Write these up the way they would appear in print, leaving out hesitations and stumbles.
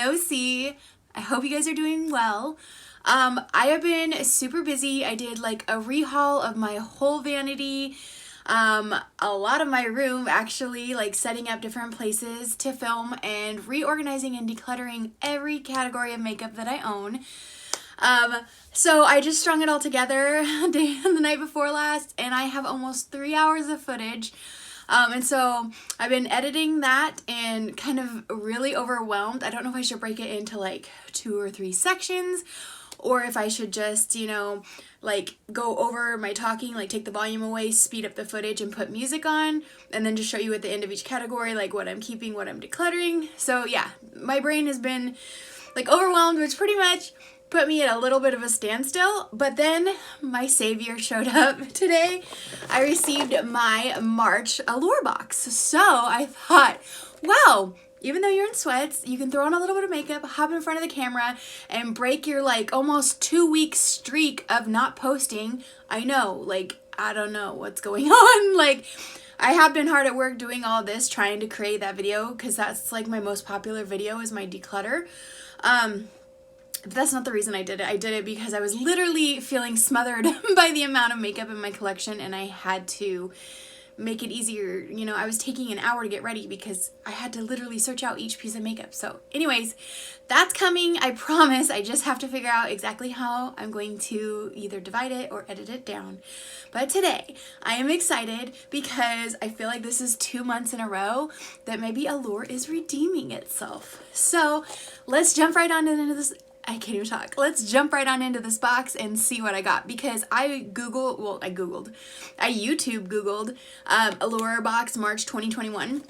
OC. I hope you guys are doing well. I have been super busy. I did like a rehaul of my whole vanity, a lot of my room actually, like setting up different places to film and reorganizing and decluttering every category of makeup that I own. So I just strung it all together the night before last, and I have almost 3 hours of footage. And so I've been editing that and kind of really overwhelmed. I don't know if I should break it into like 2 or 3 sections, or if I should just, like go over my talking, like take the volume away, speed up the footage and put music on, and then just show you at the end of each category, like what I'm keeping, what I'm decluttering. So yeah, my brain has been like overwhelmed, which pretty much put me at a little bit of a standstill. But then my savior showed up today. I received my March Allure box. So I thought, wow, even though you're in sweats, you can throw on a little bit of makeup, hop in front of the camera, and break your like almost 2-week streak of not posting. I know, like, I don't know what's going on. Like, I have been hard at work doing all this, trying to create that video, because that's like my most popular video is my declutter. But that's not the reason I did it. I did it because I was literally feeling smothered by the amount of makeup in my collection, and I had to make it easier. I was taking an hour to get ready because I had to literally search out each piece of makeup. So anyways, that's coming. I promise. I just have to figure out exactly how I'm going to either divide it or edit it down. But today I am excited because I feel like this is 2 months in a row that maybe Allure is redeeming itself. So let's jump right on into this. I can't even talk. Let's jump right on into this box and see what I got, because I YouTube Googled Allure box March 2021,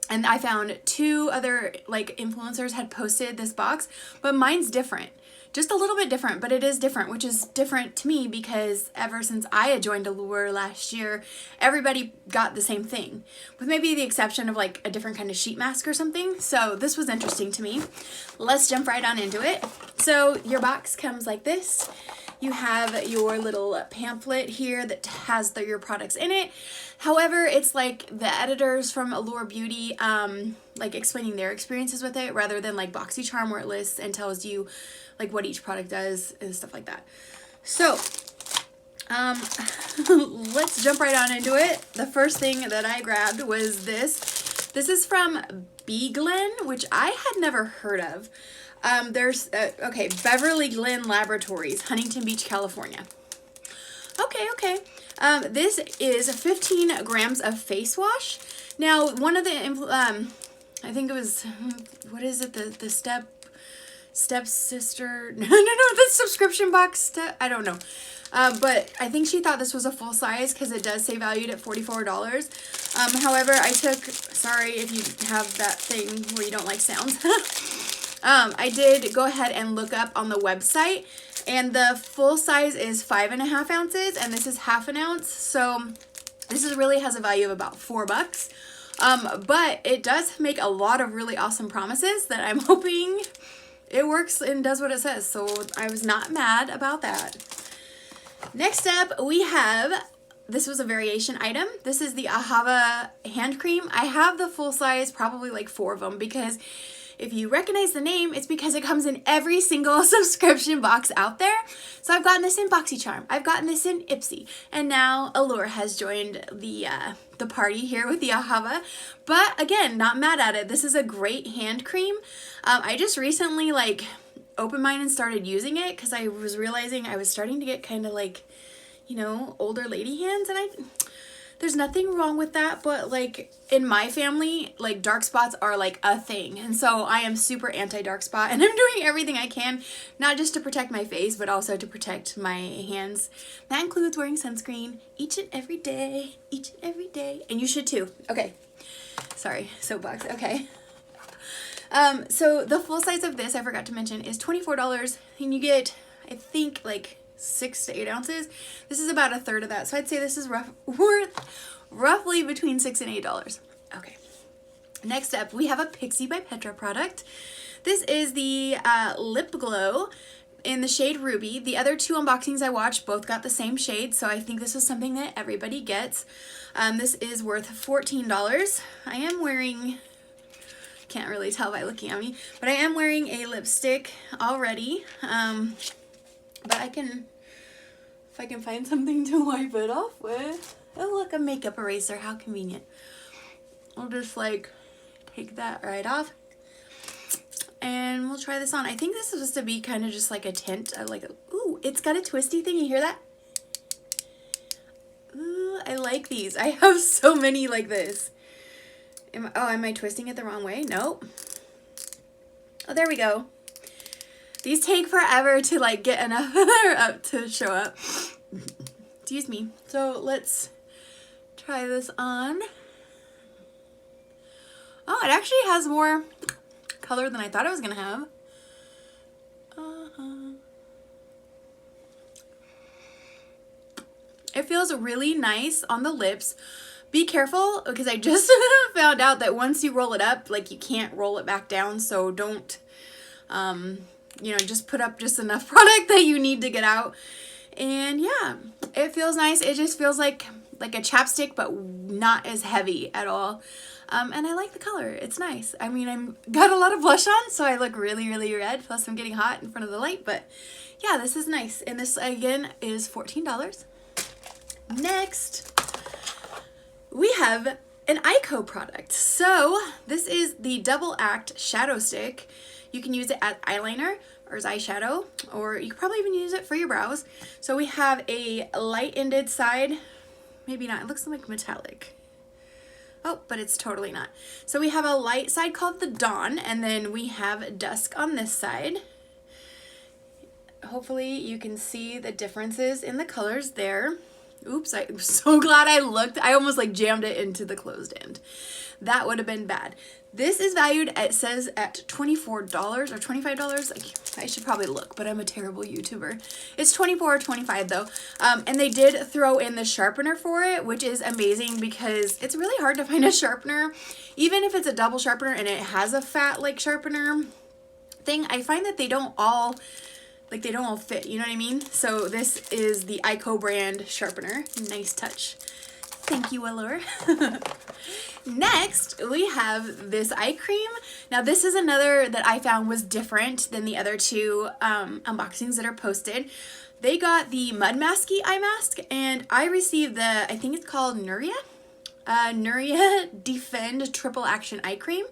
and I found 2 other like influencers had posted this box, but mine's different. Just a little bit different, but it is different, which is different to me because ever since I had joined Allure last year, everybody got the same thing, with maybe the exception of like a different kind of sheet mask or something. So this was interesting to me. Let's jump right on into it. So your box comes like this. You have your little pamphlet here that has your products in it. However, it's like the editors from Allure Beauty, like explaining their experiences with it, rather than like BoxyCharm, where it lists and tells you like what each product does and stuff like that. So let's jump right on into it. The first thing that I grabbed was this. This is from Glen, which I had never heard of. There's Beverly Glen Laboratories, Huntington Beach, California. Okay. This is 15 grams of face wash. Now, one of the I think it was, what is it, the stepsister, no, the subscription box, I don't know. But I think she thought this was a full size because it does say valued at $44. However, sorry if you have that thing where you don't like sounds. I did go ahead and look up on the website, and the full size is 5.5 ounces, and this is half an ounce. So this really has a value of about $4. But it does make a lot of really awesome promises that I'm hoping it works and does what it says. So I was not mad about that. Next up, we have, this was a variation item. This is the Ahava hand cream. I have the full size, probably like 4 of them, because if you recognize the name, it's because it comes in every single subscription box out there. So I've gotten this in BoxyCharm, I've gotten this in Ipsy, and now Allure has joined the party here with the Ahava. But again, not mad at it. This is a great hand cream. I just recently like opened mine and started using it because I was realizing I was starting to get kind of like, older lady hands, and there's nothing wrong with that, but like in my family, like dark spots are like a thing. And so I am super anti-dark spot, and I'm doing everything I can, not just to protect my face, but also to protect my hands. That includes wearing sunscreen each and every day. And you should too. Okay. Sorry, soapbox. Okay. So the full size of this, I forgot to mention, is $24, and you get, I think, like 6 to 8 ounces. This is about a third of that, so I'd say this is worth roughly between $6 and $8. Okay, next up we have a Pixie by Petra product. This is the lip glow in the shade Ruby. The other 2 unboxings I watched both got the same shade, so I think this is something that everybody gets. This is worth $14. I am wearing can't really tell by looking at me, but I am wearing a lipstick already. But I can, if I can find something to wipe it off with. Oh, look, a makeup eraser. How convenient. I'll just like take that right off. And we'll try this on. I think this is supposed to be kind of just like a tint. I like, ooh, it's got a twisty thing. You hear that? Ooh, I like these. I have so many like this. Am I twisting it the wrong way? Nope. Oh, there we go. These take forever to like get enough up to show up. Excuse me. So let's try this on. Oh, it actually has more color than I thought it was gonna have. It feels really nice on the lips. Be careful, because I just found out that once you roll it up, like you can't roll it back down, so don't, you know, just put up just enough product that you need to get out. And yeah, it feels nice. It just feels like a chapstick, but not as heavy at all. And I like the color. It's nice. I mean, I've got a lot of blush on, so I look really, really red. Plus, I'm getting hot in front of the light. But yeah, this is nice. And this, again, is $14. Next, we have an Eyeshadow product. So this is the Double Act Shadow Stick. You can use it as eyeliner or as eyeshadow, or you could probably even use it for your brows. So we have a light-ended side. Maybe not. It looks like metallic. Oh, but it's totally not. So we have a light side called the Dawn, and then we have Dusk on this side. Hopefully you can see the differences in the colors there. Oops, I'm so glad I looked. I almost like jammed it into the closed end. That would have been bad. This is valued, it says, at $24 or $25. I should probably look, but I'm a terrible YouTuber. It's $24 or $25 though. And they did throw in the sharpener for it, which is amazing because it's really hard to find a sharpener. Even if it's a double sharpener and it has a fat like sharpener thing, I find that they don't all fit, you know what I mean? So this is the Eyeshadow brand sharpener. Nice touch. Thank you, Allure. Next, we have this eye cream. Now, this is another that I found was different than the other two unboxings that are posted. They got the Mud Masky eye mask, and I received the, I think it's called Nuria Defend Triple Action Eye Cream.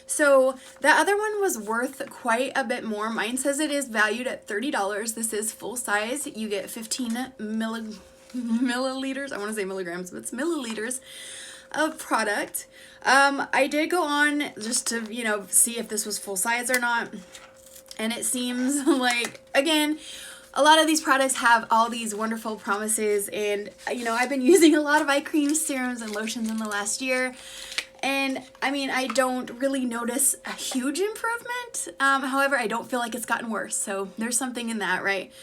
So the other one was worth quite a bit more. Mine says it is valued at $30. This is full size. You get 15 milliliters. I want to say milligrams, but it's milliliters of product. I did go on just to, you know, see if this was full size or not. And it seems like, again, a lot of these products have all these wonderful promises. And, you know, I've been using a lot of eye creams, serums, and lotions in the last year. And I mean, I don't really notice a huge improvement. However, I don't feel like it's gotten worse. So there's something in that, right?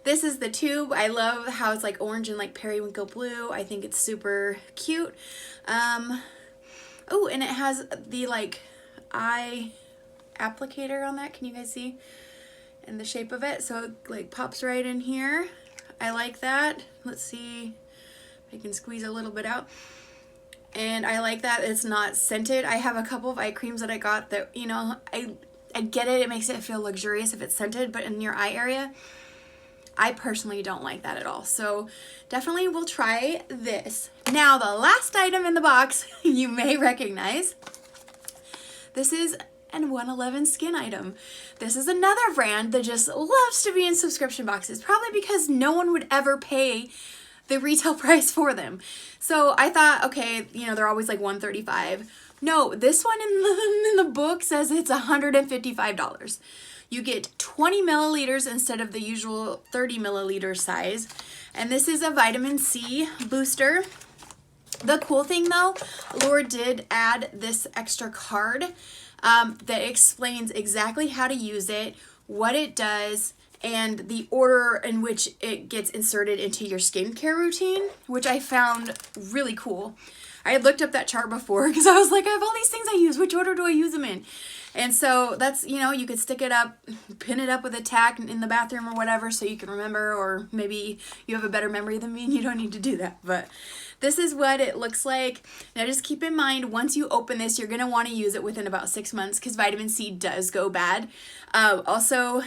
This is the tube. I love how it's like orange and like periwinkle blue. I think it's super cute. Oh, and it has the like eye applicator on that. Can you guys see? And the shape of it. So it like pops right in here. I like that. Let's see if I can squeeze a little bit out. And I like that it's not scented. I have a couple of eye creams that I got that, you know, I get it. It makes it feel luxurious if it's scented, but in your eye area, I personally don't like that at all. So definitely we'll try this. Now, the last item in the box you may recognize. This is an 111 Skin item. This is another brand that just loves to be in subscription boxes, probably because no one would ever pay the retail price for them. So I thought, okay, you know, they're always like $135. No, this one in the book says it's $155. You get 20 milliliters instead of the usual 30 milliliter size. And this is a vitamin C booster. The cool thing though, Allure did add this extra card that explains exactly how to use it, what it does, and the order in which it gets inserted into your skincare routine, which I found really cool. I had looked up that chart before because I was like, I have all these things I use. Which order do I use them in? And so that's, you know, you could stick it up, pin it up with a tack in the bathroom or whatever so you can remember, or maybe you have a better memory than me and you don't need to do that. But this is what it looks like. Now just keep in mind, once you open this, you're going to want to use it within about 6 months because vitamin C does go bad. Also,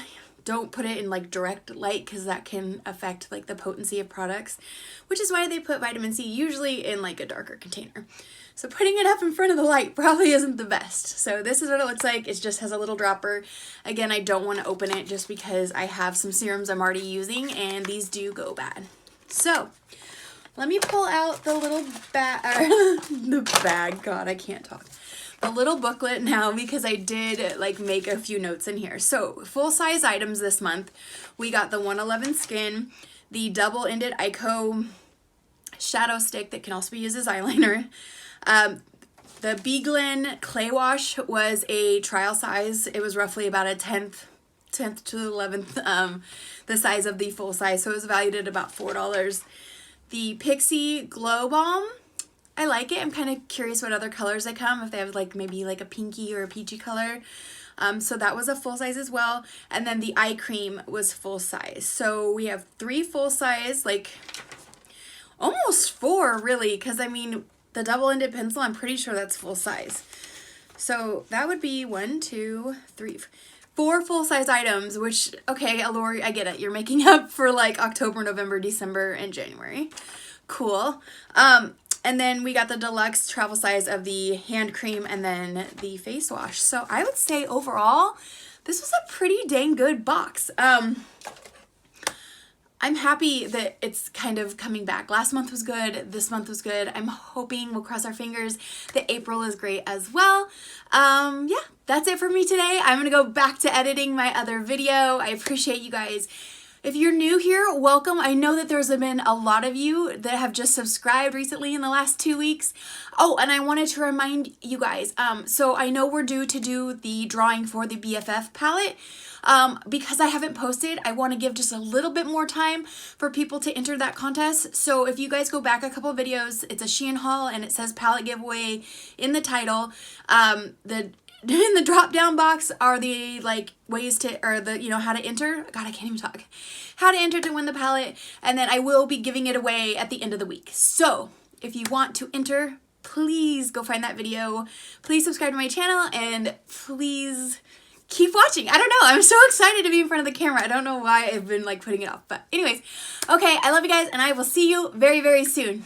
don't put it in like direct light because that can affect like the potency of products, which is why they put vitamin C usually in like a darker container. So putting it up in front of the light probably isn't the best. So this is what it looks like. It just has a little dropper. Again, I don't want to open it just because I have some serums I'm already using and these do go bad. So let me pull out the little bag, God, I can't talk. The little booklet now because I did like make a few notes in here. So full size items this month. We got the 111 Skin, the double-ended Ico shadow stick that can also be used as eyeliner. The Beaglin clay wash was a trial size. It was roughly about a 10th to 11th the size of the full size, so it was valued at about $4. The Pixie Glow Balm, I like it. I'm kind of curious what other colors they come, if they have like maybe like a pinky or a peachy color. So that was a full size as well. And then the eye cream was full size. So we have 3 full size, like almost 4 really, because I mean the double-ended pencil, I'm pretty sure that's full size. So that would be 1, 2, 3, 4 full-size items, which, okay, Allure, I get it. You're making up for like October, November, December, and January. Cool. And then we got the deluxe travel size of the hand cream and then the face wash. So I would say overall, this was a pretty dang good box. I'm happy that it's kind of coming back. Last month was good. This month was good. I'm hoping, we'll cross our fingers, that April is great as well. Yeah, that's it for me today. I'm going to go back to editing my other video. I appreciate you guys. If you're new here, welcome. I know that there's been a lot of you that have just subscribed recently in the last 2 weeks. Oh, and I wanted to remind you guys, so I know we're due to do the drawing for the BFF palette. Because I haven't posted, I want to give just a little bit more time for people to enter that contest. So if you guys go back a couple videos, it's a Shein haul and it says palette giveaway in the title. In the drop down box are the like ways to, or the, you know, how to enter. God, I can't even talk. How to enter to win the palette. And then I will be giving it away at the end of the week. So if you want to enter, please go find that video. Please subscribe to my channel and please keep watching. I don't know. I'm so excited to be in front of the camera. I don't know why I've been like putting it off. But anyways, okay. I love you guys and I will see you very, very soon.